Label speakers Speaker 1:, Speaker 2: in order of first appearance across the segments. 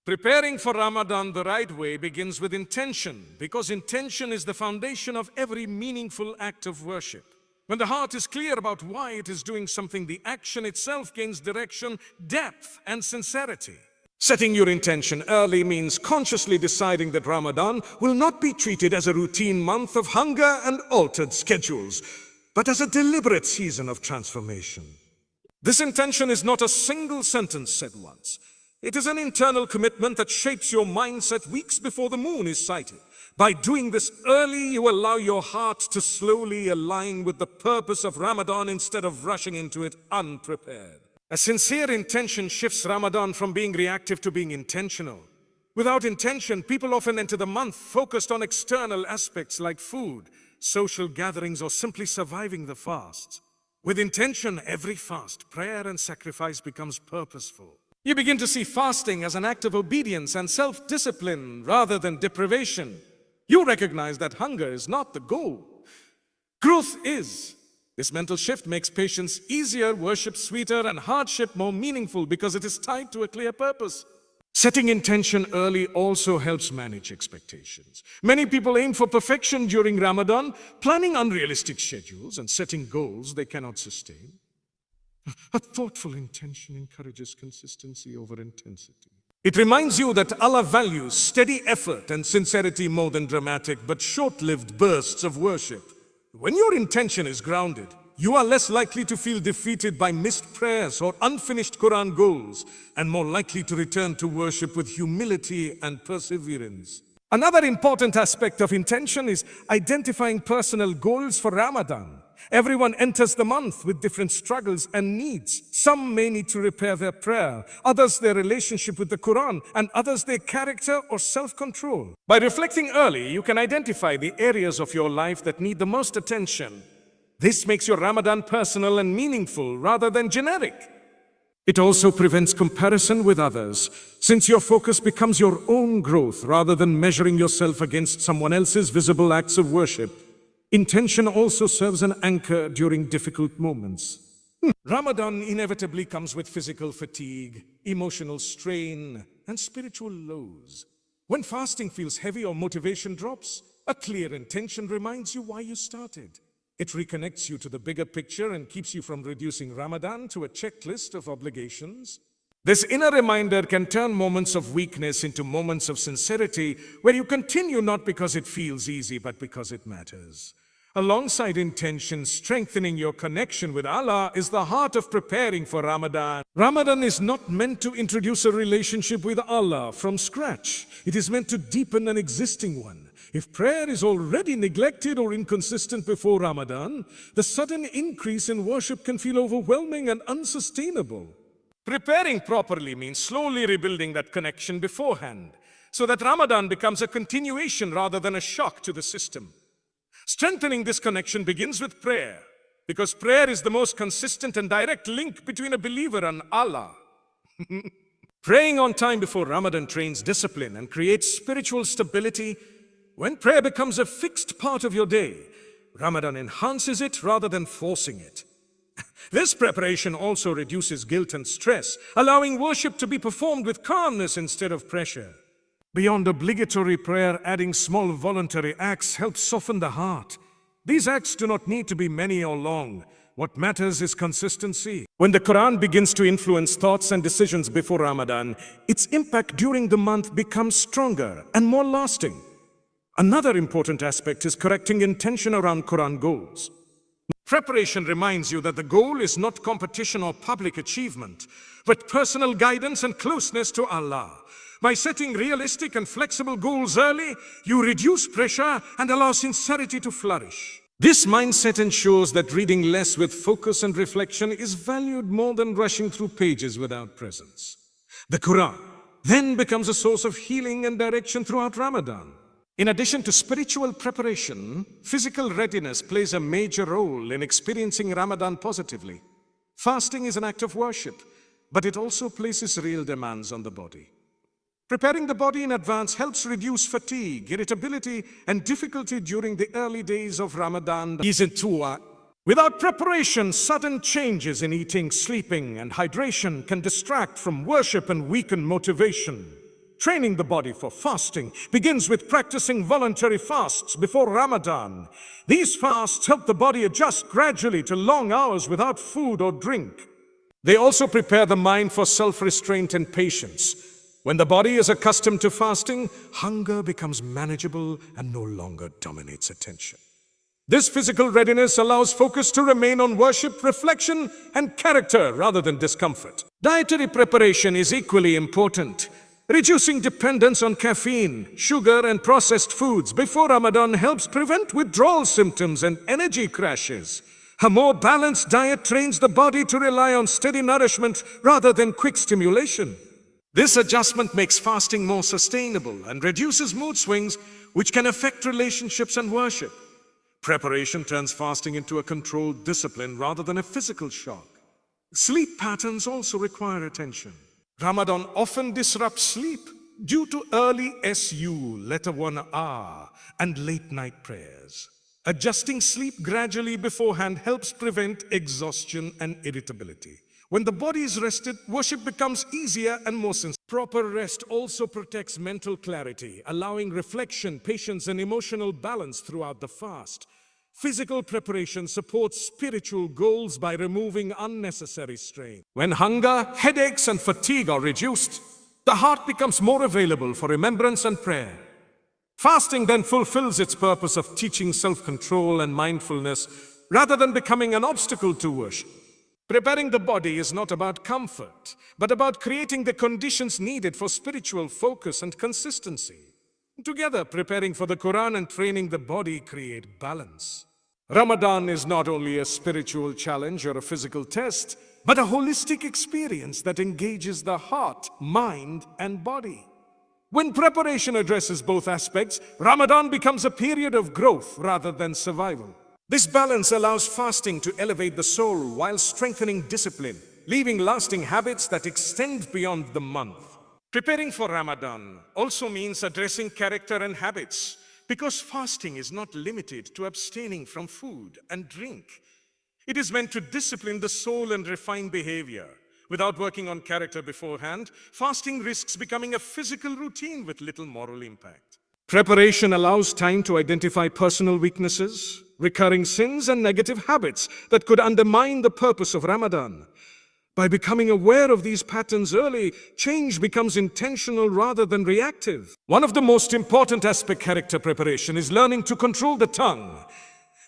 Speaker 1: Preparing for Ramadan the right way begins with intention, because intention is the foundation of every meaningful act of worship. When the heart is clear about why it is doing something, the action itself gains direction, depth, and sincerity. Setting your intention early means consciously deciding that Ramadan will not be treated as a routine month of hunger and altered schedules, but as a deliberate season of transformation. This intention is not a single sentence said once. It is an internal commitment that shapes your mindset weeks before the moon is sighted. By doing this early, you allow your heart to slowly align with the purpose of Ramadan instead of rushing into it unprepared. A sincere intention shifts Ramadan from being reactive to being intentional. Without intention, people often enter the month focused on external aspects like food, social gatherings, or simply surviving the fast. With intention, every fast, prayer, and sacrifice becomes purposeful. You begin to see fasting as an act of obedience and self-discipline rather than deprivation. You recognize that hunger is not the goal. Growth is. This mental shift makes patience easier, worship sweeter, and hardship more meaningful because it is tied to a clear purpose. Setting intention early also helps manage expectations. Many people aim for perfection during Ramadan, planning unrealistic schedules and setting goals they cannot sustain. A thoughtful intention encourages consistency over intensity. It reminds you that Allah values steady effort and sincerity more than dramatic but short-lived bursts of worship. When your intention is grounded, you are less likely to feel defeated by missed prayers or unfinished Quran goals, and more likely to return to worship with humility and perseverance. Another important aspect of intention is identifying personal goals for Ramadan. Everyone enters the month with different struggles and needs. Some may need to repair their prayer, others their relationship with the Quran, and others their character or self-control. By reflecting early, you can identify the areas of your life that need the most attention. This makes your Ramadan personal and meaningful rather than generic. It also prevents comparison with others, since your focus becomes your own growth rather than measuring yourself against someone else's visible acts of worship. Intention also serves an anchor during difficult moments. Ramadan inevitably comes with physical fatigue, emotional strain, and spiritual lows. When fasting feels heavy or motivation drops, a clear intention reminds you why you started. It reconnects you to the bigger picture and keeps you from reducing Ramadan to a checklist of obligations. This inner reminder can turn moments of weakness into moments of sincerity, where you continue not because it feels easy, but because it matters. Alongside intention, strengthening your connection with Allah is the heart of preparing for Ramadan. Ramadan is not meant to introduce a relationship with Allah from scratch. It is meant to deepen an existing one. If prayer is already neglected or inconsistent before Ramadan, the sudden increase in worship can feel overwhelming and unsustainable. Preparing properly means slowly rebuilding that connection beforehand, so that Ramadan becomes a continuation rather than a shock to the system. Strengthening this connection begins with prayer, because prayer is the most consistent and direct link between a believer and Allah. Praying on time before Ramadan trains discipline and creates spiritual stability. When prayer becomes a fixed part of your day, Ramadan enhances it rather than forcing it. This preparation also reduces guilt and stress, allowing worship to be performed with calmness instead of pressure. Beyond obligatory prayer, adding small voluntary acts helps soften the heart. These acts do not need to be many or long. What matters is consistency. When the Quran begins to influence thoughts and decisions before Ramadan, its impact during the month becomes stronger and more lasting. Another important aspect is correcting intention around Quran goals. Preparation reminds you that the goal is not competition or public achievement, but personal guidance and closeness to Allah. By setting realistic and flexible goals early, you reduce pressure and allow sincerity to flourish. This mindset ensures that reading less with focus and reflection is valued more than rushing through pages without presence. The Quran then becomes a source of healing and direction throughout Ramadan. In addition to spiritual preparation, physical readiness plays a major role in experiencing Ramadan positively. Fasting is an act of worship, but it also places real demands on the body. Preparing the body in advance helps reduce fatigue, irritability, and difficulty during the early days of Ramadan. Without preparation, sudden changes in eating, sleeping, and hydration can distract from worship and weaken motivation. Training the body for fasting begins with practicing voluntary fasts before Ramadan. These fasts help the body adjust gradually to long hours without food or drink. They also prepare the mind for self-restraint and patience. When the body is accustomed to fasting, hunger becomes manageable and no longer dominates attention. This physical readiness allows focus to remain on worship, reflection, and character rather than discomfort. Dietary preparation is equally important. Reducing dependence on caffeine, sugar, and processed foods before Ramadan helps prevent withdrawal symptoms and energy crashes. A more balanced diet trains the body to rely on steady nourishment rather than quick stimulation. This adjustment makes fasting more sustainable and reduces mood swings, which can affect relationships and worship. Preparation turns fasting into a controlled discipline rather than a physical shock. Sleep patterns also require attention. Ramadan often disrupts sleep due to early SU, letter 1R, and late night prayers. Adjusting sleep gradually beforehand helps prevent exhaustion and irritability. When the body is rested, worship becomes easier and more sincere. Proper rest also protects mental clarity, allowing reflection, patience, and emotional balance throughout the fast. Physical preparation supports spiritual goals by removing unnecessary strain. When hunger, headaches, and fatigue are reduced, the heart becomes more available for remembrance and prayer. Fasting then fulfills its purpose of teaching self-control and mindfulness rather than becoming an obstacle to worship. Preparing the body is not about comfort, but about creating the conditions needed for spiritual focus and consistency. Together, preparing for the Quran and training the body create balance. Ramadan is not only a spiritual challenge or a physical test, but a holistic experience that engages the heart, mind, and body. When preparation addresses both aspects, Ramadan becomes a period of growth rather than survival. This balance allows fasting to elevate the soul while strengthening discipline, leaving lasting habits that extend beyond the month. Preparing for Ramadan also means addressing character and habits, because fasting is not limited to abstaining from food and drink. It is meant to discipline the soul and refine behavior. Without working on character beforehand, fasting risks becoming a physical routine with little moral impact. Preparation allows time to identify personal weaknesses, recurring sins, and negative habits that could undermine the purpose of Ramadan. By becoming aware of these patterns early, change becomes intentional rather than reactive. One of the most important aspects of character preparation is learning to control the tongue.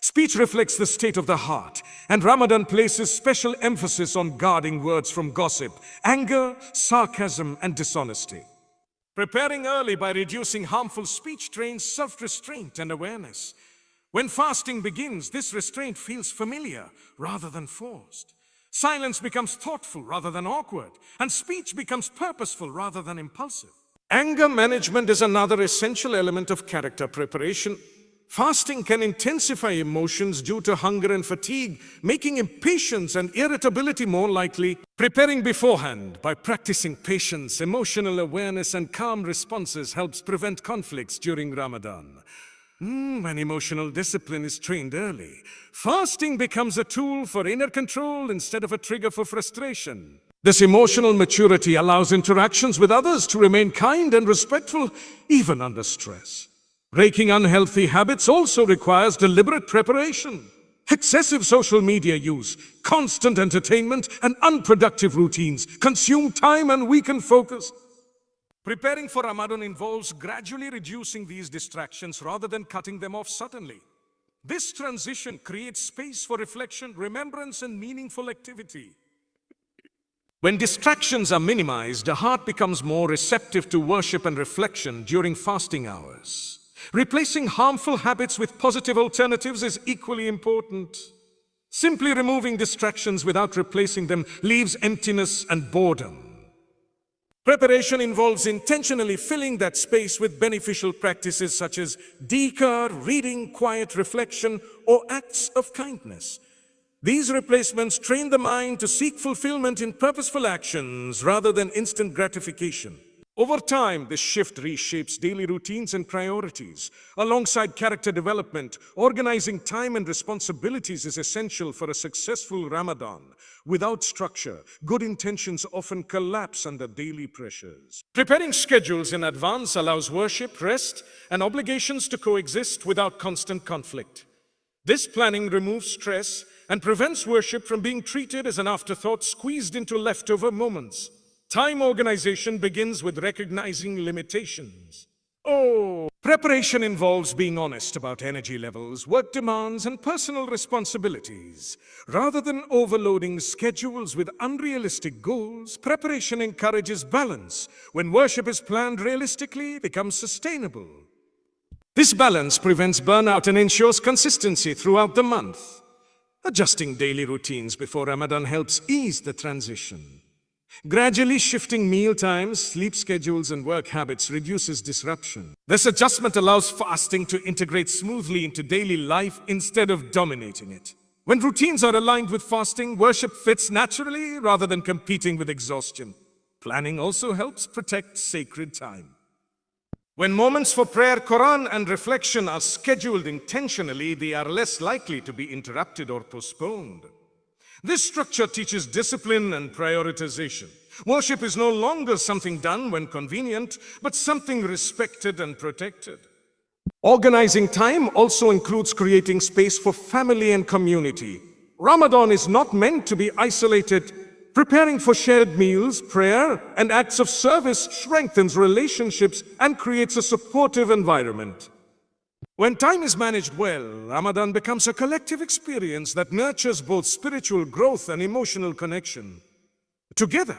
Speaker 1: Speech reflects the state of the heart, and Ramadan places special emphasis on guarding words from gossip, anger, sarcasm, and dishonesty. Preparing early by reducing harmful speech trains self-restraint and awareness. When fasting begins, this restraint feels familiar rather than forced. Silence becomes thoughtful rather than awkward, and speech becomes purposeful rather than impulsive. Anger management is another essential element of character preparation. Fasting can intensify emotions due to hunger and fatigue, making impatience and irritability more likely. Preparing beforehand by practicing patience, emotional awareness, and calm responses helps prevent conflicts during Ramadan. When emotional discipline is trained early, fasting becomes a tool for inner control instead of a trigger for frustration. This emotional maturity allows interactions with others to remain kind and respectful, even under stress. Breaking unhealthy habits also requires deliberate preparation. Excessive social media use, constant entertainment, and unproductive routines consume time and weaken focus. Preparing for Ramadan involves gradually reducing these distractions rather than cutting them off suddenly. This transition creates space for reflection, remembrance, and meaningful activity. When distractions are minimized, the heart becomes more receptive to worship and reflection during fasting hours. Replacing harmful habits with positive alternatives is equally important. Simply removing distractions without replacing them leaves emptiness and boredom. Preparation involves intentionally filling that space with beneficial practices such as dhikr, reading, quiet reflection, or acts of kindness. These replacements train the mind to seek fulfillment in purposeful actions rather than instant gratification. Over time, this shift reshapes daily routines and priorities. Alongside character development, organizing time and responsibilities is essential for a successful Ramadan. Without structure, good intentions often collapse under daily pressures. Preparing schedules in advance allows worship, rest, and obligations to coexist without constant conflict. This planning removes stress and prevents worship from being treated as an afterthought squeezed into leftover moments. Time organization begins with recognizing limitations. Preparation involves being honest about energy levels, work demands, and personal responsibilities. Rather than overloading schedules with unrealistic goals, preparation encourages balance. When worship is planned realistically, it becomes sustainable. This balance prevents burnout and ensures consistency throughout the month. Adjusting daily routines before Ramadan helps ease the transition. Gradually shifting meal times, sleep schedules, and work habits reduces disruption. This adjustment allows fasting to integrate smoothly into daily life instead of dominating it. When routines are aligned with fasting, worship fits naturally rather than competing with exhaustion. Planning also helps protect sacred time. When moments for prayer, Quran, and reflection are scheduled intentionally, they are less likely to be interrupted or postponed. This structure teaches discipline and prioritization. Worship is no longer something done when convenient, but something respected and protected. Organizing time also includes creating space for family and community. Ramadan is not meant to be isolated. Preparing for shared meals, prayer, and acts of service strengthens relationships and creates a supportive environment. When time is managed well, Ramadan becomes a collective experience that nurtures both spiritual growth and emotional connection. Together,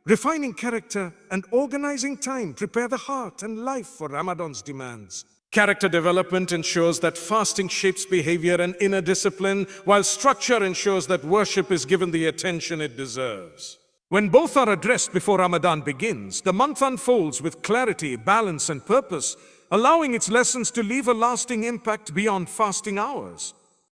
Speaker 1: refining character and organizing time prepare the heart and life for Ramadan's demands. Character development ensures that fasting shapes behavior and inner discipline, while structure ensures that worship is given the attention it deserves. When both are addressed before Ramadan begins, the month unfolds with clarity, balance, and purpose, allowing its lessons to leave a lasting impact beyond fasting hours.